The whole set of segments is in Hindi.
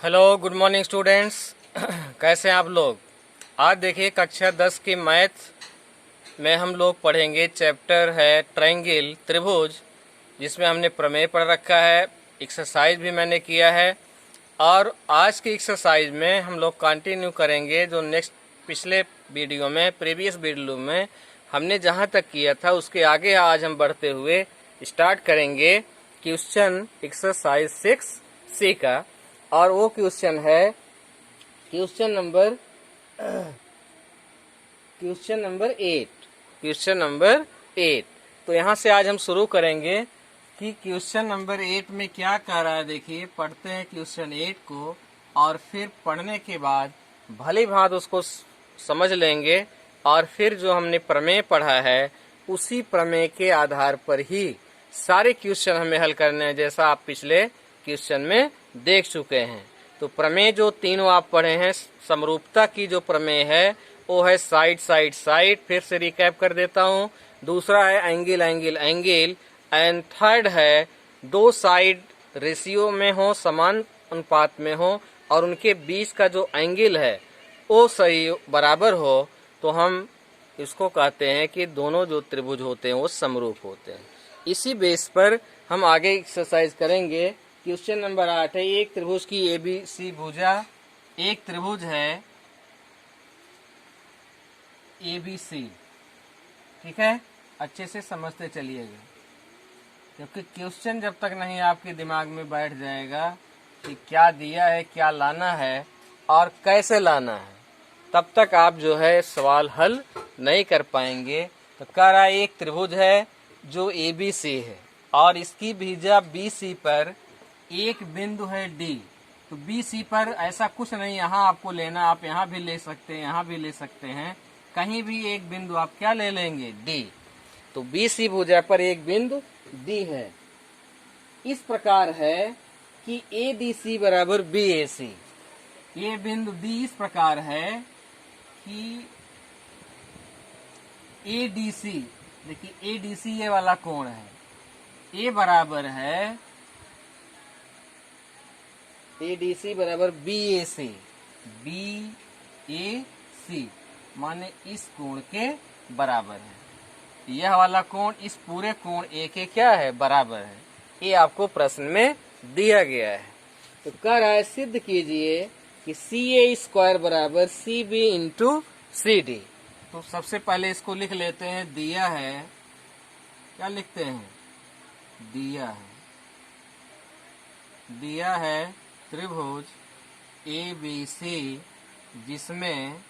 Hello, good morning students. कैसे हैं आप लोग। आज देखिए कक्षा 10 की मैथ में हम लोग पढ़ेंगे चैप्टर है ट्रायंगल त्रिभुज, जिसमें हमने प्रमेय पढ़ रखा है, एक्सरसाइज भी मैंने किया है। और आज की एक्सरसाइज में हम लोग कंटिन्यू करेंगे जो नेक्स्ट पिछले वीडियो में प्रीवियस वीडियो में हमने जहां तक किया था उसके आगे आज हम बढ़ते हुए स्टार्ट करेंगे क्वेश्चन एक्सरसाइज 6C का। और वो क्वेश्चन है क्वेश्चन नंबर 8। तो यहाँ से आज हम शुरू करेंगे कि क्वेश्चन नंबर 8 में क्या कह रहा है। देखिए, पढ़ते हैं क्वेश्चन 8 को और फिर पढ़ने के बाद भली भांति उसको समझ लेंगे और फिर जो हमने प्रमेय पढ़ा है उसी प्रमेय के आधार पर ही सारे क्वेश्चन हमें हल करने हैं, जैसा आप पिछले क्वेश्चन में देख चुके हैं। तो प्रमेय जो तीनों आप पढ़े हैं, समरूपता की जो प्रमेय है वो है साइड साइड साइड, फिर से रिकैप कर देता हूँ। दूसरा है angle angle angle, and third है दो साइड रेशियो में हो, समान अनुपात में हो और उनके बीच का जो एंगल है वो सही बराबर हो, तो हम इसको कहते हैं कि दोनों जो त्रिभुज होते हैं वो समरूप होते हैं। इसी बेस पर हम आगे एक्सरसाइज करेंगे। क्वेश्चन नंबर 8 है, एक त्रिभुज की ABC भुजा, एक त्रिभुज है ABC। ठीक है, अच्छे से समझते चलिएगा, क्योंकि क्वेश्चन जब तक नहीं आपके दिमाग में बैठ जाएगा कि क्या दिया है, क्या लाना है और कैसे लाना है, तब तक आप जो है सवाल हल नहीं कर पाएंगे। तो कह रहा है एक त्रिभुज है जो ABC है और इसकी भुजा BC पर एक बिंदु है D। तो BC पर ऐसा कुछ नहीं यहाँ आपको लेना, आप यहाँ भी ले सकते हैं, यहाँ भी ले सकते हैं, कहीं भी एक बिंदु आप क्या ले लेंगे, D। तो BC भुजा पर एक बिंदु D है। इस प्रकार है कि ADC बराबर BAC। ये बिंदु D इस प्रकार है कि ADC, देखिए ADC ये वाला कोण है, A बराबर है ADC बराबर BAC। BAC माने इस कोण के बराबर है। यह वाला कोण इस पूरे कोण A के क्या है, बराबर है। ये आपको प्रश्न में दिया गया है। तो कह रहा है सिद्ध कीजिए कि CA स्क्वायर बराबर CB इंटू CD। तो सबसे पहले इसको लिख लेते हैं, दिया है, क्या लिखते हैं, दिया है त्रिभुज ABC जिसमें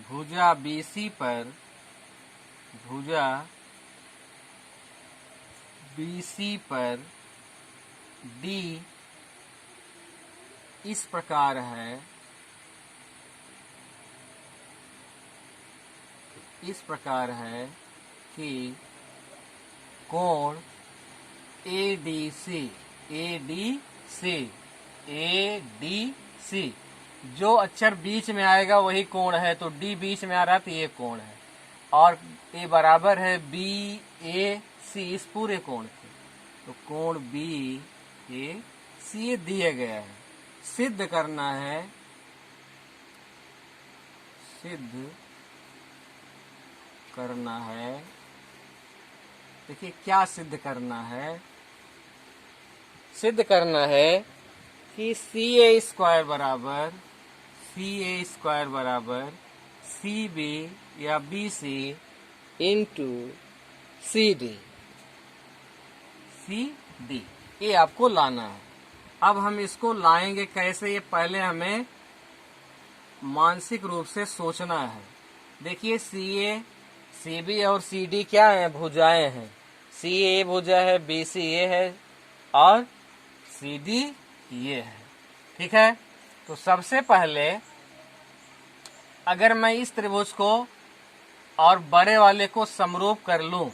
भुजा BC पर D इस प्रकार है कि कोण ADC जो अक्षर बीच में आएगा वही कोण है। तो D बीच में आ रहा है तो ये कोण है, और A बराबर है BAC इस पूरे कोण के। तो कोण BAC दिए गया है। सिद्ध करना है, देखिए क्या सिद्ध करना है। सिद्ध करना है कि CA स्क्वायर बराबर CB या BC इंटू CD ये आपको लाना है। अब हम इसको लाएंगे कैसे, ये पहले हमें मानसिक रूप से सोचना है। देखिए CA, CB और CD क्या है, भुजाएं हैं। CA भुजा है, BC ये है और CD ये है। ठीक है, तो सबसे पहले अगर मैं इस त्रिभुज को और बड़े वाले को समरूप कर लूं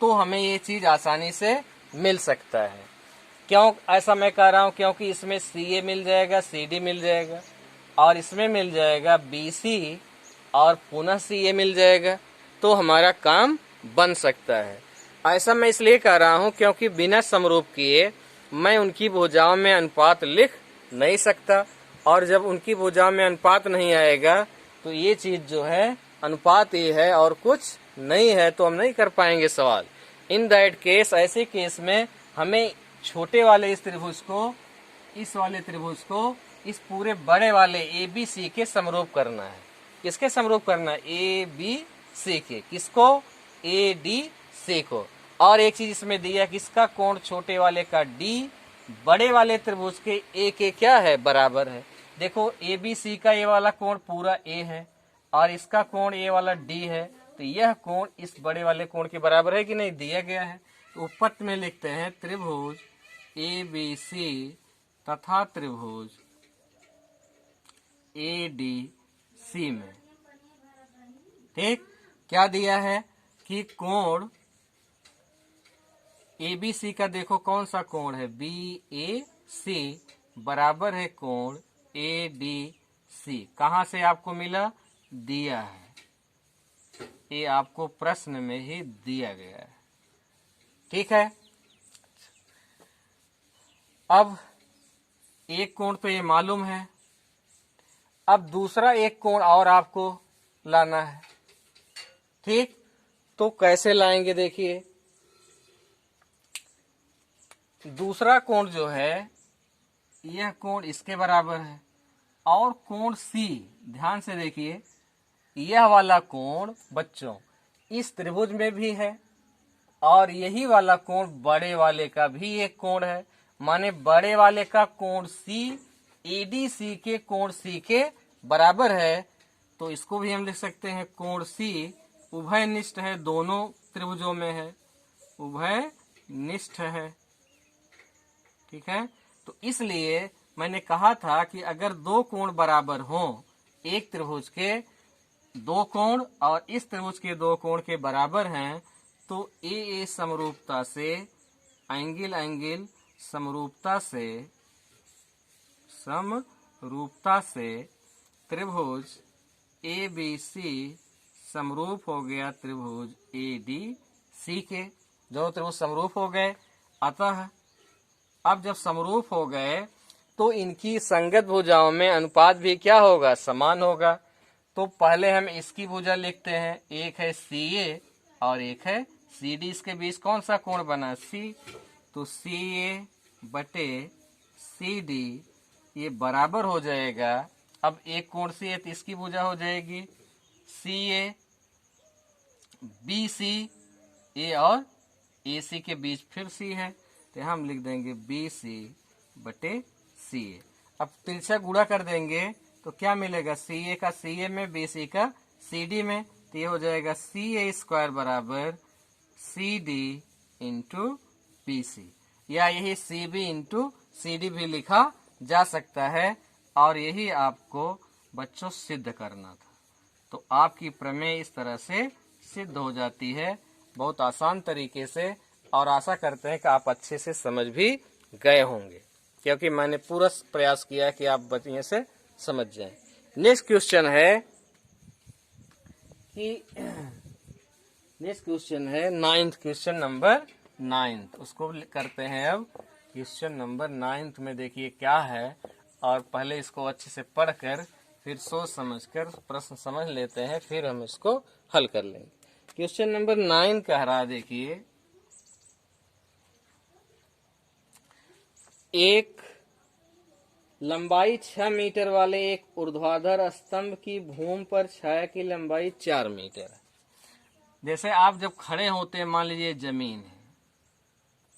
तो हमें ये चीज आसानी से मिल सकता है। क्यों ऐसा मैं कह रहा हूं, क्योंकि इसमें CA मिल जाएगा, CD मिल जाएगा और इसमें मिल जाएगा BC और पुनः CA मिल जाएगा, तो हमारा काम बन सकता है। ऐसा मैं इसलिए कह रहा हूं क्योंकि बिना समरूप किए मैं उनकी भुजाओं में अनुपात लिख नहीं सकता, और जब उनकी भुजाओं में अनुपात नहीं आएगा तो ये चीज जो है अनुपात ये है और कुछ नहीं है, तो हम नहीं कर पाएंगे सवाल। इन दैट केस, ऐसे केस में हमें छोटे वाले इस त्रिभुज को, इस वाले त्रिभुज को इस पूरे बड़े वाले ABC के समरूप करना है। किसके समरूप करना है? ABC के। किसको? ADC को। और एक चीज इसमें दिया है, किसका कोण छोटे वाले का D बड़े वाले त्रिभुज के A के क्या है? बराबर है। देखो ABC का ये वाला कोण पूरा A है और इसका कोण ये वाला D है, तो यह कोण इस बड़े वाले कोण के बराबर है कि नहीं? दिया गया है। तो उपपत्ति में लिखते हैं त्रिभुज ABC तथा त्रिभुज ADC में, ठीक, क्या दिया है कि कोण ABC का देखो कौन सा कोण है? BAC बराबर है कोण ADC। कहां से आपको मिला? दिया है, ये आपको प्रश्न में ही दिया गया है, ठीक है। अब एक कोण तो ये मालूम है, अब दूसरा एक कोण और आपको लाना है, ठीक। तो कैसे लाएंगे? देखिए, दूसरा कोण जो है यह कोण इसके बराबर है, और कोण C, ध्यान से देखिए, यह वाला कोण बच्चों इस त्रिभुज में भी है और यही वाला कोण बड़े वाले का भी एक कोण है। माने बड़े वाले का कोण C ADC के कोण C के बराबर है, तो इसको भी हम लिख सकते हैं कोण C उभयनिष्ठ है, दोनों त्रिभुजों में है, उभयनिष्ठ है, ठीक है। तो इसलिए मैंने कहा था कि अगर दो कोण बराबर हों, एक त्रिभुज के दो कोण और इस त्रिभुज के दो कोण के बराबर हैं, तो ए समरूपता से, एंगल समरूपता से त्रिभुज ABC समरूप हो गया त्रिभुज ADC के। दोनों त्रिभुज समरूप हो गए। अतः अब जब समरूप हो गए तो इनकी संगत भुजाओं में अनुपात भी क्या होगा? समान होगा। तो पहले हम इसकी भुजा लिखते हैं, एक है CA और एक है CD। इसके बीच कौन सा कोण बना? C। तो CA बटे CD ये बराबर हो जाएगा। अब एक कोण C है तो इसकी भुजा हो जाएगी CA BC, A और AC के बीच फिर C है, तो हम लिख देंगे BC बटे CA। अब तिरछा गुणा कर देंगे तो क्या मिलेगा? CA का CA में, BC का CD में, तो ये हो जाएगा CA स्क्वायर बराबर CD इंटू BC, या यही CB इंटू CD भी लिखा जा सकता है। और यही आपको बच्चों सिद्ध करना था। तो आपकी प्रमेय इस तरह से सिद्ध हो जाती है, बहुत आसान तरीके से, और आशा करते हैं कि आप अच्छे से समझ भी गए होंगे, क्योंकि मैंने पूरा प्रयास किया कि आप बच्चे से समझ जाएं। नेक्स्ट क्वेश्चन है कि नाइन्थ क्वेश्चन नंबर 9, उसको करते हैं अब। क्वेश्चन नंबर 9 में देखिए क्या है, और पहले इसको अच्छे से पढ़कर फिर सोच समझकर प्रश्न समझ लेते हैं, फिर हम इसको हल कर लेंगे। क्वेश्चन नंबर 9 कह रहा, देखिए, एक लंबाई 6 मीटर वाले एक ऊर्ध्वाधर स्तंभ की भूमि पर छाया की लंबाई 4 मीटर है। जैसे आप जब खड़े होते हैं, मान लीजिए जमीन है,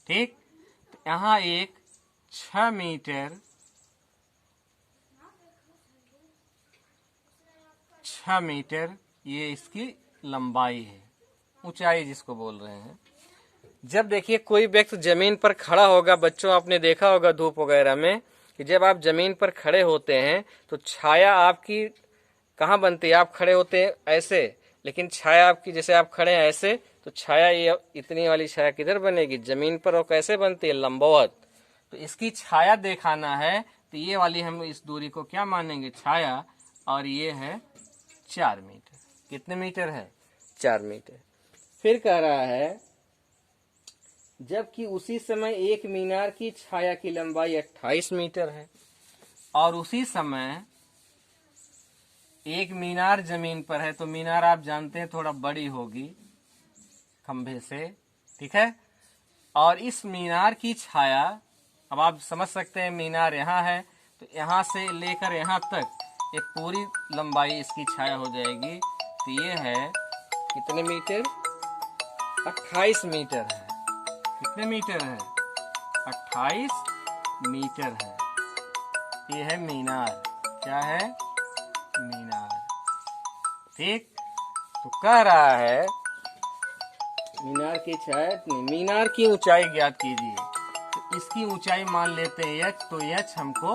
ठीक, तो यहाँ एक 6 मीटर ये इसकी लंबाई है, ऊंचाई जिसको बोल रहे हैं। जब देखिए कोई व्यक्ति जमीन पर खड़ा होगा, बच्चों आपने देखा होगा धूप वगैरह में कि जब आप जमीन पर खड़े होते हैं तो छाया आपकी कहाँ बनती है? आप खड़े होते हैं ऐसे, लेकिन छाया आपकी, जैसे आप खड़े हैं ऐसे, तो छाया ये इतनी वाली छाया किधर बनेगी? जमीन पर। और कैसे बनती है? लंबवत। तो इसकी छाया दिखाना है तो ये वाली हम इस दूरी को क्या मानेंगे? छाया। और ये है 4 मीटर। कितने मीटर है? 4 मीटर। फिर कह रहा है जबकि उसी समय एक मीनार की छाया की लंबाई 28 मीटर है और उसी समय एक मीनार जमीन पर है। तो मीनार आप जानते हैं थोड़ा बड़ी होगी खंभे से, ठीक है। और इस मीनार की छाया, अब आप समझ सकते हैं मीनार यहाँ है तो यहाँ से लेकर यहाँ तक ये पूरी लंबाई इसकी छाया हो जाएगी। तो ये है कितने मीटर? 28 मीटर है। कितने मीटर है? 28 मीटर है। ये है मीनार। क्या है? मीनार। ठीक। तो कह रहा है मीनार की छाया, मीनार की ऊंचाई ज्ञात कीजिए। तो इसकी ऊंचाई मान लेते हैं एच, तो एच हमको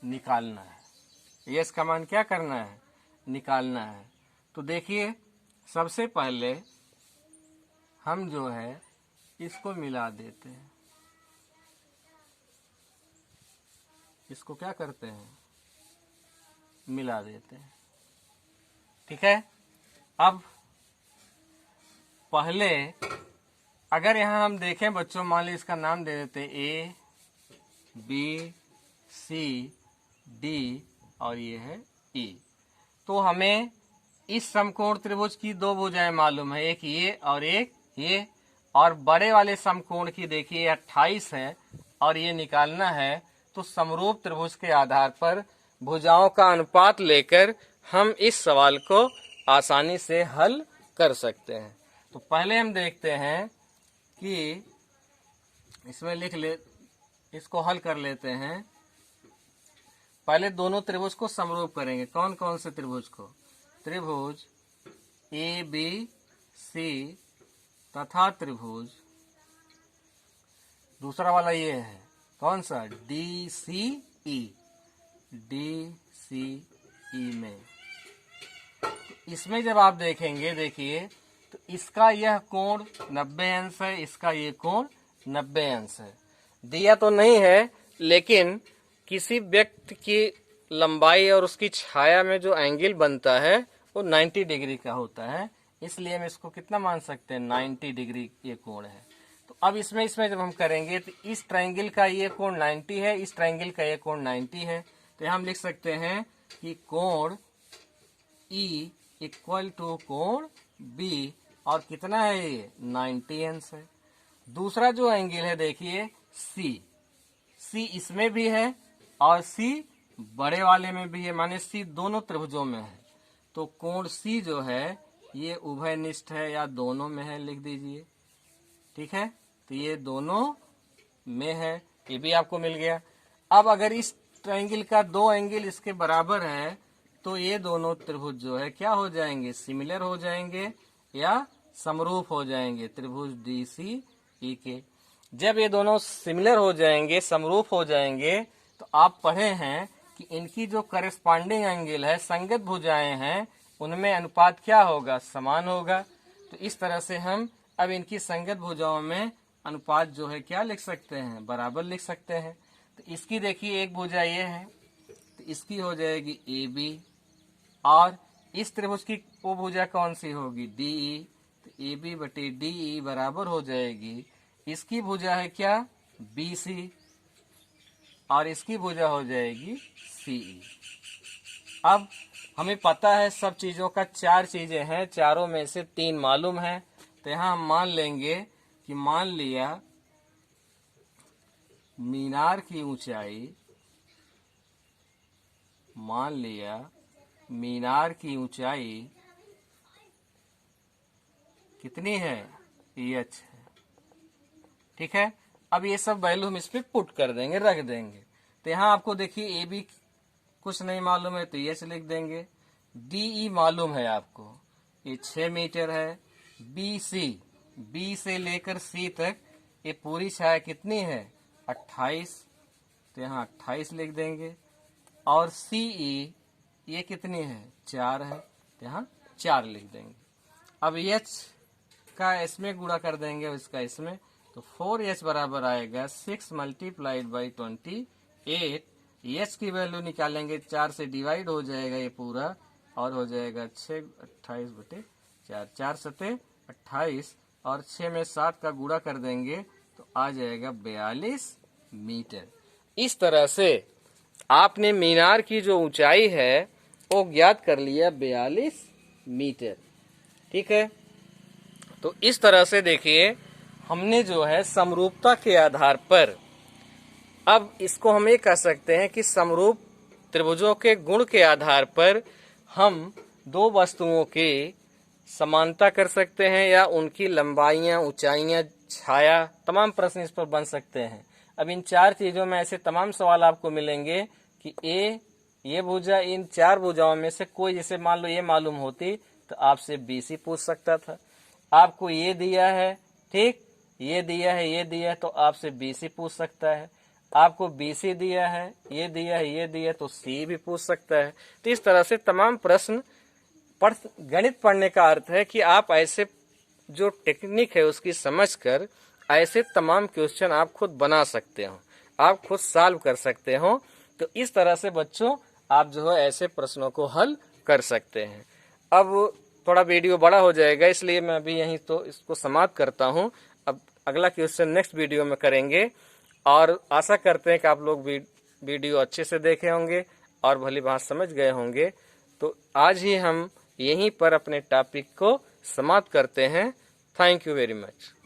निकालना है। एच का मान क्या करना है? निकालना है। तो देखिए सबसे पहले हम जो है इसको मिला देते हैं। इसको क्या करते हैं? मिला देते हैं। ठीक है। अब पहले अगर यहाँ हम देखें बच्चों, मान लीजिए इसका नाम दे देते ए बी सी डी और ये है ई। तो हमें इस समकोण त्रिभुज की दो भुजाएं मालूम है, एक ये और एक ये। और बड़े वाले समकोण की देखिए 28 है और ये निकालना है। तो समरूप त्रिभुज के आधार पर भुजाओं का अनुपात लेकर हम इस सवाल को आसानी से हल कर सकते हैं। तो पहले हम देखते हैं कि इसमें लिख ले, इसको हल कर लेते हैं। पहले दोनों त्रिभुज को समरूप करेंगे। कौन कौन से त्रिभुज को? त्रिभुज ए बी सी तथा त्रिभुज दूसरा वाला ये है, कौन सा? डी सी ई। डी सी ई में इसमें जब आप देखेंगे, देखिए तो इसका यह कोण 90 अंश है, इसका ये कोण 90 अंश है। दिया तो नहीं है, लेकिन किसी व्यक्ति की लंबाई और उसकी छाया में जो एंगल बनता है वो 90 डिग्री का होता है। इसलिए हम इसको कितना मान सकते हैं? 90 डिग्री ये कोण है। तो अब इसमें जब हम करेंगे तो इस ट्रायंगल का ये कोण 90 है, इस ट्रायंगल का ये कोण 90 है। तो हम लिख सकते हैं कि कोण E इक्वल टू कोण B, और कितना है ये? 90 अंश है। दूसरा जो एंगल है देखिए C इसमें भी है और C बड़े वाले में भी है, माने C दोनों त्रिभुजों में है। तो कोण C जो है ये उभयनिष्ठ है या दोनों में है, लिख दीजिए। ठीक है। तो ये दोनों में है, ये भी आपको मिल गया। अब अगर इस ट्रायंगल का दो एंगल इसके बराबर है तो ये दोनों त्रिभुज जो है क्या हो जाएंगे? सिमिलर हो जाएंगे या समरूप हो जाएंगे, त्रिभुज डी सी ई के। जब ये दोनों सिमिलर हो जाएंगे, समरूप हो जाएंगे, तो आप पढ़े हैं कि इनकी जो करेस्पॉन्डिंग एंगल है, संगत भुजाएं हैं, उनमें अनुपात क्या होगा? समान होगा। तो इस तरह से हम अब इनकी संगत भुजाओं में अनुपात जो है क्या लिख सकते हैं? बराबर लिख सकते हैं। तो इसकी देखिए एक भुजा ये है तो इसकी हो जाएगी ए बी, और इस त्रिभुज की वो भुजा कौन सी होगी? D E. तो ए बी बटे डी ई बराबर हो जाएगी, इसकी भुजा है क्या? बी सी, और इसकी भुजा हो जाएगी सी ई। अब हमें पता है सब चीजों का 4 चीजें हैं, चारों में से 3 मालूम है। तो यहां हम मान लेंगे कि मान लिया मीनार की ऊंचाई, मान लिया मीनार की ऊंचाई कितनी है? एच है। ठीक है। अब ये सब वैल्यू हम इस पे पुट कर देंगे, रख देंगे। तो यहाँ आपको देखिए ए बी कुछ नहीं मालूम है तो एच लिख देंगे। डी ई मालूम है आपको, ये 6 मीटर है। बी सी, बी से लेकर सी तक ये पूरी छाया कितनी है? 28। तो यहाँ 28 लिख देंगे। और सी ई ये कितनी है? 4 है, तो यहाँ 4 लिख देंगे। अब एच का इसमें गुणा कर देंगे इसका इसमें, तो 4h बराबर आएगा 6 मल्टीप्लाइड बाई 28। एच की वैल्यू निकालेंगे, 4 से डिवाइड हो जाएगा ये पूरा, और हो जाएगा 6 28 बटे 4, 4 सते 28, और 6 में 7 का गुणा कर देंगे तो आ जाएगा 42 मीटर। इस तरह से आपने मीनार की जो ऊंचाई है वो ज्ञात कर लिया 42 मीटर। ठीक है, तो इस तरह से देखिए हमने जो है समरूपता के आधार पर, अब इसको हम ये कह सकते हैं कि समरूप त्रिभुजों के गुण के आधार पर हम दो वस्तुओं की समानता कर सकते हैं या उनकी लंबाइयां, ऊंचाइयां, छाया, तमाम प्रश्न इस पर बन सकते हैं। अब इन चार चीजों में ऐसे तमाम सवाल आपको मिलेंगे कि ये भुजा, इन चार भुजाओं में से कोई, जैसे मान लो ये मालूम होती तो आपसे BC पूछ सकता था। आपको ये दिया है, ठीक, ये दिया है, ये दिया है, तो आपसे BC पूछ सकता है। आपको BC दिया है, ये दिया है, ये दिया है, तो C भी पूछ सकता है। तो इस तरह से तमाम प्रश्न गणित पढ़ने का अर्थ है कि आप ऐसे जो टेक्निक है उसकी समझकर ऐसे तमाम क्वेश्चन आप खुद बना सकते हो, आप खुद सॉल्व कर सकते हो। तो इस तरह से बच्चों आप जो है ऐसे प्रश्नों को हल कर सकते हैं। अब थोड़ा वीडियो बड़ा हो जाएगा, इसलिए मैं अभी यहीं तो इसको समाप्त करता हूं। अब अगला क्वेश्चन नेक्स्ट वीडियो में करेंगे, और आशा करते हैं कि आप लोग वीडियो अच्छे से देखे होंगे और भली बात समझ गए होंगे। तो आज ही हम यहीं पर अपने टॉपिक को समाप्त करते हैं। Thank you very much.